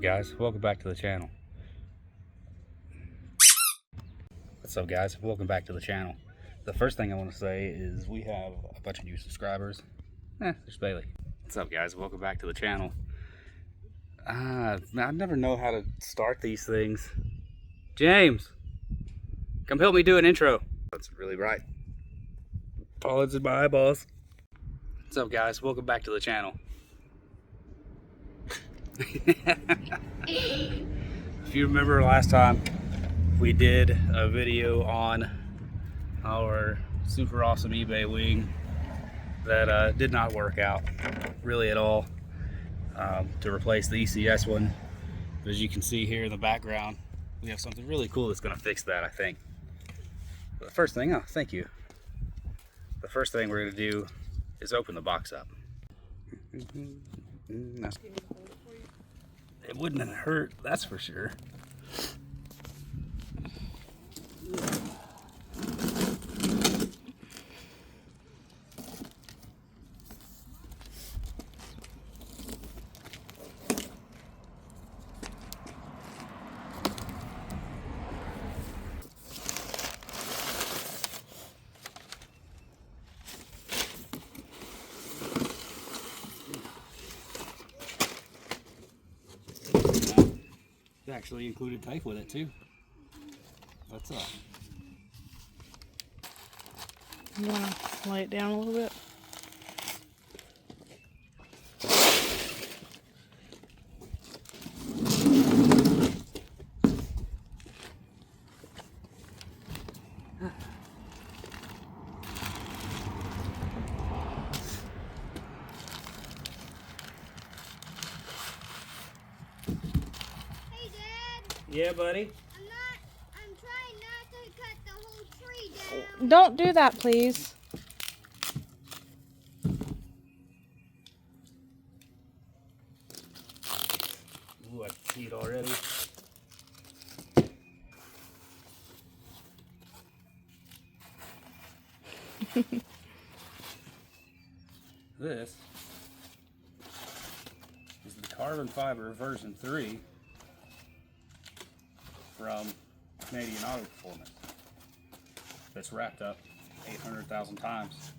guys? Welcome back to the channel. What's up guys? Welcome back to the channel. The first thing I want to say is we have a bunch of new subscribers. There's Bailey. What's up guys? Welcome back to the channel. I never know how to start these things. James, come help me do an intro. That's really bright. Pollen's in my eyeballs. What's up guys? Welcome back to the channel. If you remember last time we did a video on our super awesome eBay wing that did not work out really at all, to replace the ECS one. But as you can see here in the background, we have something really cool that's going to fix that, I think. But the first thing, thank you. The first thing we're going to do is open the box up. It wouldn't hurt, that's for sure. Actually included tape with it too. That's You want to lay it down a little bit? Yeah, buddy. I'm trying not to cut the whole tree down. Don't do that, please. Ooh, I can see it already. This is the carbon fiber version 3 from Canadian Auto Performance. That's wrapped up 800,000 times.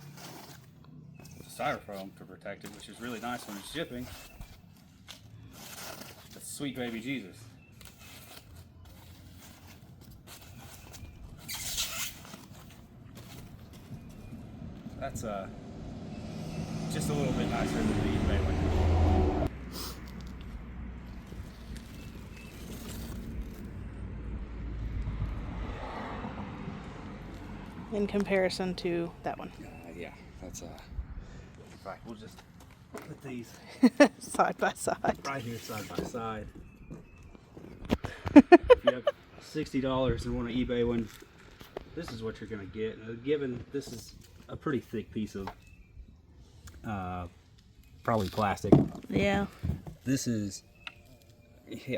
It's styrofoam to protect it, which is really nice when it's shipping. That's sweet baby Jesus. That's just a little bit nicer than the eBay one. In comparison to that one. Yeah, that's in fact, we'll just put these Side by side. right here side by side. If you have $60 and want an eBay one, this is what you're going to get. Given this is a pretty thick piece of probably plastic. Yeah. This is,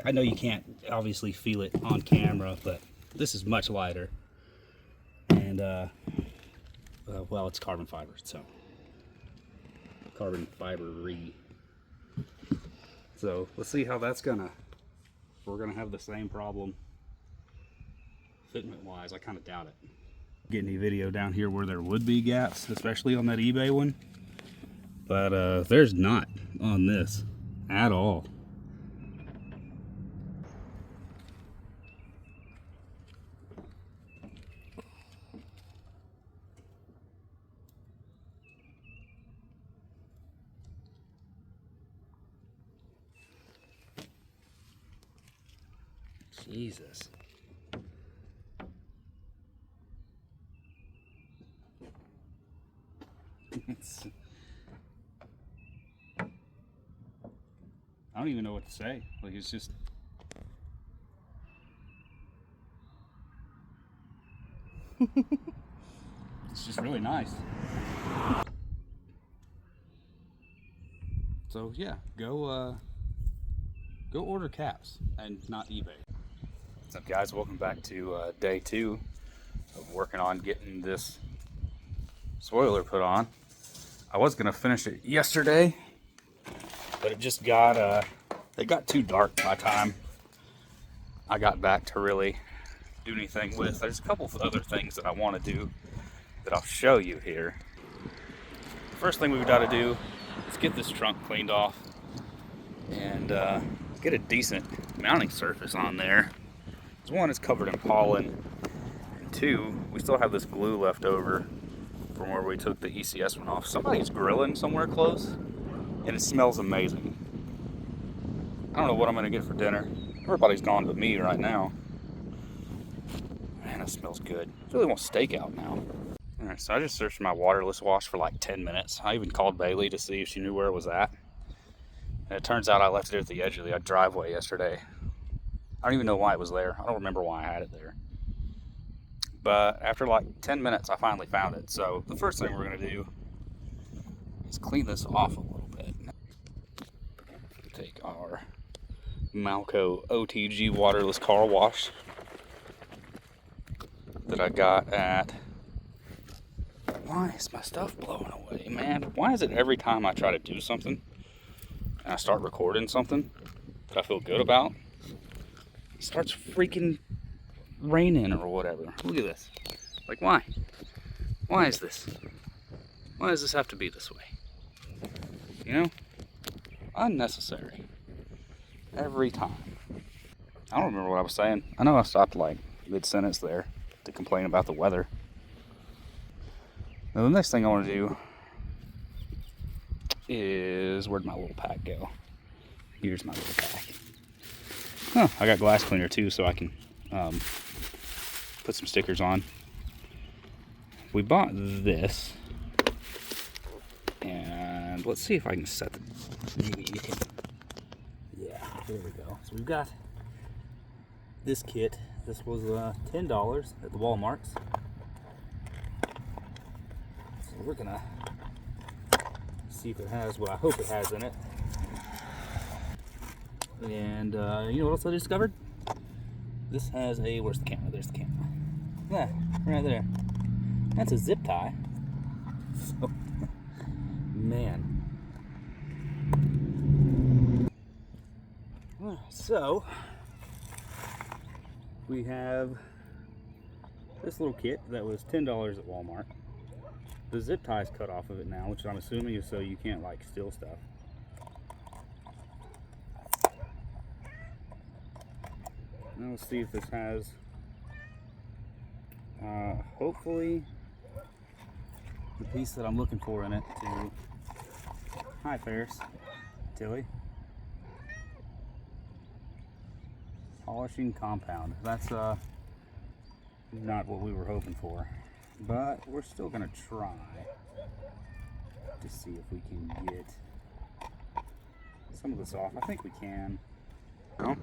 I know you can't obviously feel it on camera, but this is much lighter. And well, it's carbon fiber, so carbon fiber-y. So let's see how that's gonna, if we're gonna have the same problem fitment wise. I kind of doubt it. Get any video down here where there would be gaps, especially on that eBay one, but there's not on this at all. Jesus. I don't even know what to say. Like, it's just, it's just really nice. So yeah, go order caps and not eBay. What's up guys, welcome back to day 2 of working on getting this spoiler put on. I was gonna finish it yesterday, but it just got It got too dark by the time I got back to really do anything with. There's a couple of other things that I want to do that I'll show you here. The first thing we've got to do is get this trunk cleaned off and get a decent mounting surface on there. One, it's covered in pollen, and two, we still have this glue left over from where we took the ECS one off. Somebody's grilling somewhere close, and it smells amazing. I don't know what I'm gonna get for dinner. Everybody's gone but me right now. Man, it smells good. I really want steak out now. All right, so I just searched my waterless wash for like 10 minutes. I even called Bailey to see if she knew where it was at. And it turns out I left it at the edge of the driveway yesterday. I don't even know why it was there. I don't remember why I had it there. But after like 10 minutes, I finally found it. So the first thing we're gonna do is clean this off a little bit. Take our Malco OTG waterless car wash that I got at... Why is my stuff blowing away, man? Why is it every time I try to do something and I start recording something that I feel good about, it starts freaking raining or whatever? Look at this. Like, why? Why is this? Why does this have to be this way? You know? Unnecessary. Every time. I don't remember what I was saying. I know I stopped like mid-sentence there to complain about the weather. Now the next thing I want to do is, where'd my little pack go? Here's my little pack. Huh, I got glass cleaner too, so I can put some stickers on. We bought this, and let's see if I can set the... Yeah, there we go. So we've got this kit. This was $10 at the Walmarts. So we're gonna see if it has what I hope it has in it. And you know what else I discovered? This has a, where's the camera? There's the camera. Yeah, right there. That's a zip tie. So, man. So, we have this little kit that was $10 at Walmart. The zip tie's cut off of it now, which I'm assuming is so you can't like steal stuff. Now let's see if this has, hopefully, the piece that I'm looking for in it to, hi Ferris, Tilly, polishing compound. That's not what we were hoping for, but we're still gonna try to see if we can get some of this off. I think we can. No?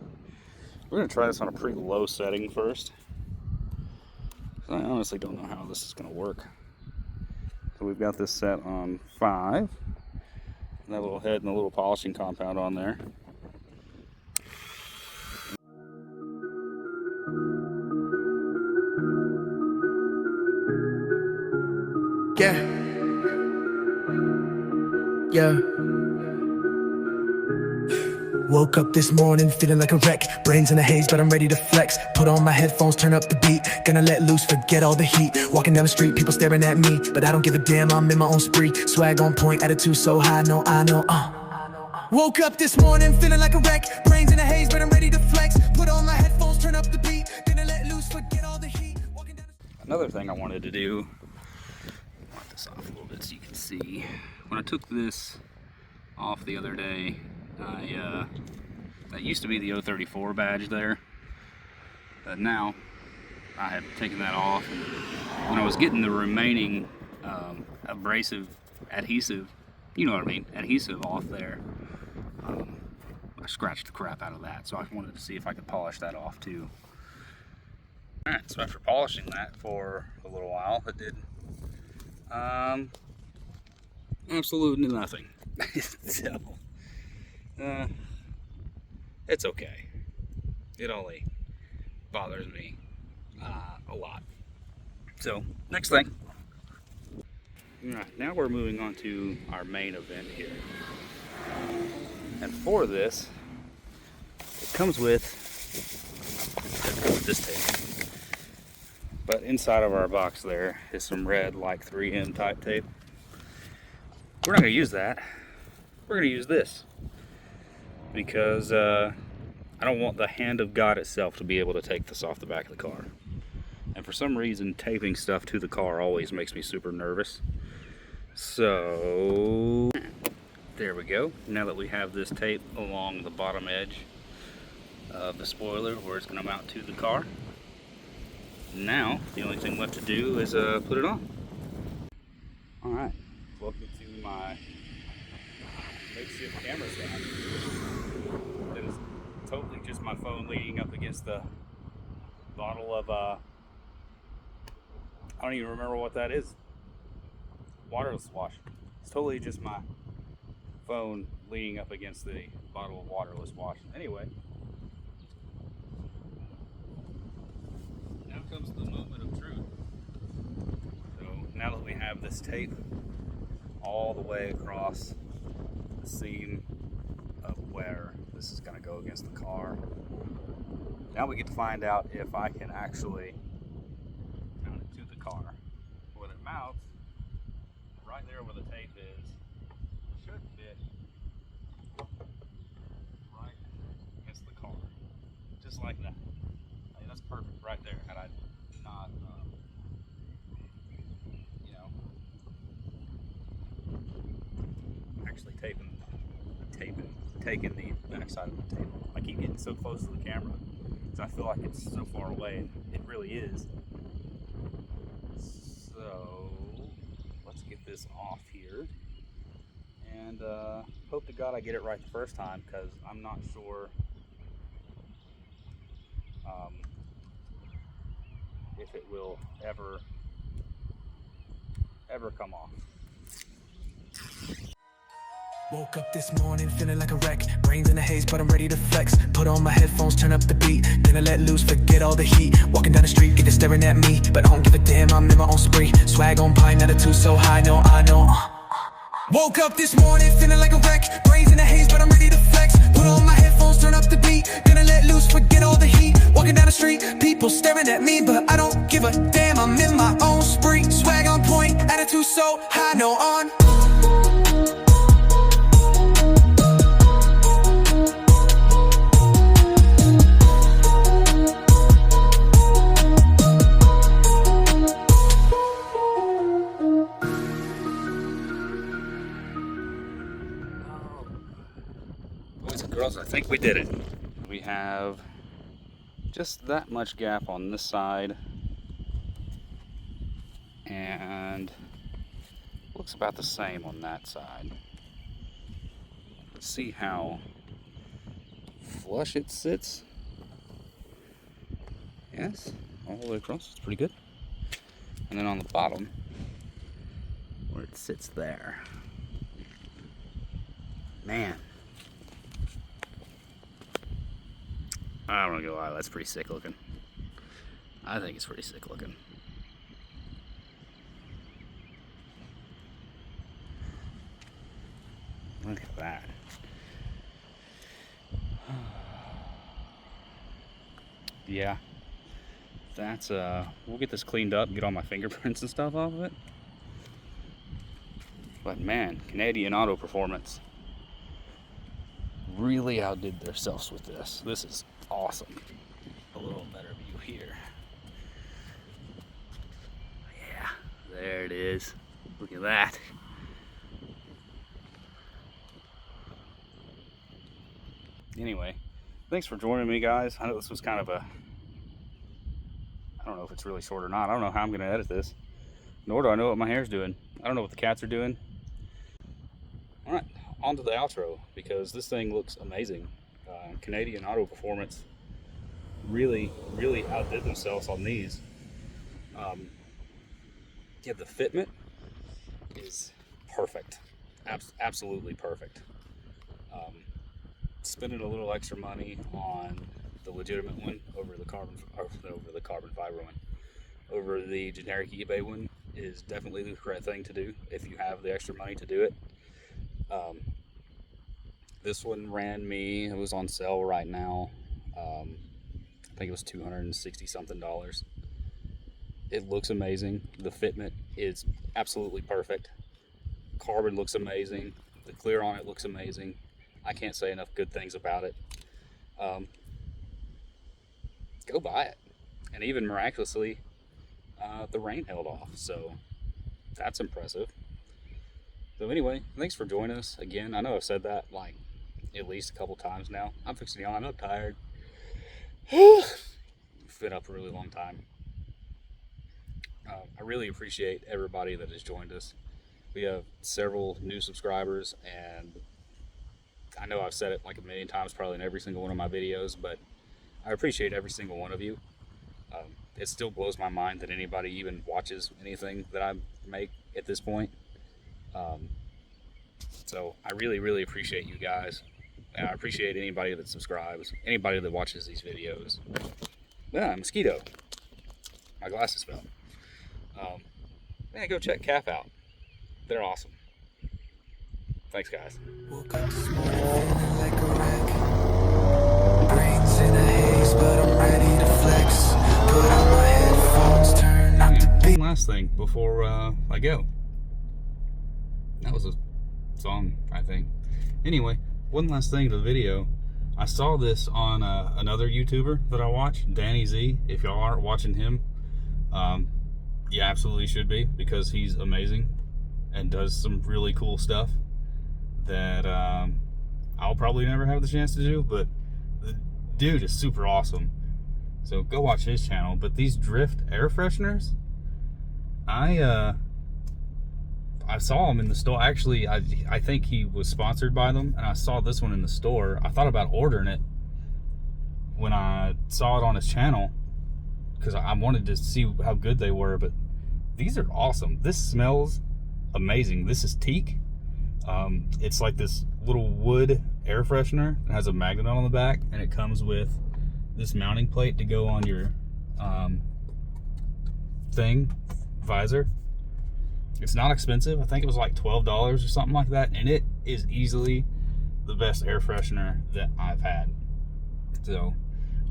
We're going to try this on a pretty low setting first. I honestly don't know how this is going to work. So we've got this set on 5. That little head and the little polishing compound on there. Yeah. Woke up this morning feeling like a wreck. Brains in a haze, but I'm ready to flex. Put on my headphones, turn up the beat. Gonna let loose, forget all the heat. Walking down the street, people staring at me, but I don't give a damn, I'm in my own spree. Swag on point, attitude so high, no, I know, Woke up this morning feeling like a wreck. Brains in a haze, but I'm ready to flex. Put on my headphones, turn up the beat. Gonna let loose, forget all the heat. Walking down the... Another thing I wanted to do, wipe this off a little bit so you can see. When I took this off the other day, that used to be the 034 badge there, but now I have taken that off, and when I was getting the remaining abrasive adhesive, you know what I mean, adhesive off there, I scratched the crap out of that, so I wanted to see if I could polish that off too. Alright, so after polishing that for a little while, it did absolutely nothing. So it's okay. It only bothers me a lot. So next thing. Alright, now we're moving on to our main event here. And for this, Comes with this tape. But inside of our box there is some red like 3M type tape. We're not going to use that. We're going to use this. Because I don't want the hand of God itself to be able to take this off the back of the car. And for some reason, taping stuff to the car always makes me super nervous. So, there we go. Now that we have this tape along the bottom edge of the spoiler where it's going to mount to the car, now the only thing left to do is put it on. Alright, welcome to my makeshift camera stand. That is totally just my phone leaning up against the bottle of, I don't even remember what that is. Waterless wash. It's totally just my phone leaning up against the bottle of waterless wash. Anyway, now comes the moment of truth. So now that we have this tape all the way across the seam of where this is going to go against the car, now we get to find out if I can actually mount it to the car. When it mounts, right there where the tape is, should fit right against the car. Just like that. I mean, that's perfect right there. Had I not, actually taking the backside of the tape off. I keep getting so close to the camera because I feel like it's so far away. It really is. So let's get this off here, and hope to God I get it right the first time, because I'm not sure if it will ever come off. Woke up this morning feeling like a wreck. Brains in a haze, but I'm ready to flex. Put on my headphones, turn up the beat. Gonna let loose, forget all the heat. Walking down the street, get to staring at me, but I don't give a damn, I'm in my own spree. Swag on pine, attitude so high, no, I know. Woke up this morning feeling like a wreck. Brains in a haze, but I'm ready to flex. Put on my headphones, turn up the beat. Gonna let loose, forget all the heat. Walking down the street, people staring at me, but I don't give a damn, I'm in my own spree. Swag on point, attitude so high, no, on. Boys and girls, I think we did it. We have just that much gap on this side, and looks about the same on that side. Let's see how flush it sits. Yes, all the way across, it's pretty good. And then on the bottom, where it sits there, man, I'm not gonna lie, that's pretty sick looking. I think it's pretty sick looking. Look at that. Yeah, that's we'll get this cleaned up, get all my fingerprints and stuff off of it. But man, Canadian Auto Performance really outdid themselves with this. This is awesome. A little better view here. Yeah, there it is. Look at that. Anyway, thanks for joining me, guys. I know this was kind of a, I don't know if it's really short or not. I don't know how I'm going to edit this. Nor do I know what my hair's doing. I don't know what the cats are doing. Alright, on to the outro, because this thing looks amazing. Canadian Auto Performance really outdid themselves on these. Yeah, the fitment is perfect. Absolutely perfect. Spending a little extra money on the legitimate one over the carbon fiber one. Over the generic eBay one is definitely the correct thing to do if you have the extra money to do it. This one ran me, it was on sale right now, I think it was $260 something. It looks amazing. The fitment is absolutely perfect. Carbon looks amazing. The clear on it looks amazing. I can't say enough good things about it. Go buy it. And even miraculously, the rain held off, so that's impressive. So anyway, thanks for joining us again. I know I've said that like at least a couple times now. I'm fixing to yawn. I'm tired. Been up a really long time. I really appreciate everybody that has joined us. We have several new subscribers, and I know I've said it like a million times probably in every single one of my videos, but I appreciate every single one of you. It still blows my mind that anybody even watches anything that I make at this point. So I really, really appreciate you guys. And I appreciate anybody that subscribes, anybody that watches these videos. Yeah, mosquito. My glasses fell. Man, go check CAF out. They're awesome. Thanks, guys. Woke up this morning feeling like a wreck. Brains in a haze, but I'm ready to flex. Put on my headphones, turn up the beat. One last thing before I go. That was a song, I think. Anyway, one last thing to the video. I saw this on another YouTuber that I watch, Danny Z. If y'all aren't watching him, you absolutely should be, because he's amazing and does some really cool stuff that I'll probably never have the chance to do, but the dude is super awesome. So go watch his channel. But these Drift air fresheners, I saw them in the store. Actually, I think he was sponsored by them, and I saw this one in the store. I thought about ordering it when I saw it on his channel because I wanted to see how good they were, but these are awesome. This smells amazing. This is teak. It's like this little wood air freshener. It has a magnet on the back, and it comes with this mounting plate to go on your visor. It's not expensive. I think it was like $12 or something like that, and it is easily the best air freshener that I've had. So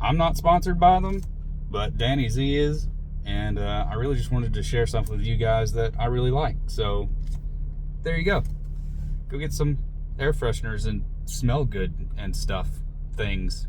I'm not sponsored by them, but Danny Z is, and I really just wanted to share something with you guys that I really like. So there you go. Go get some air fresheners and smell good and stuff things.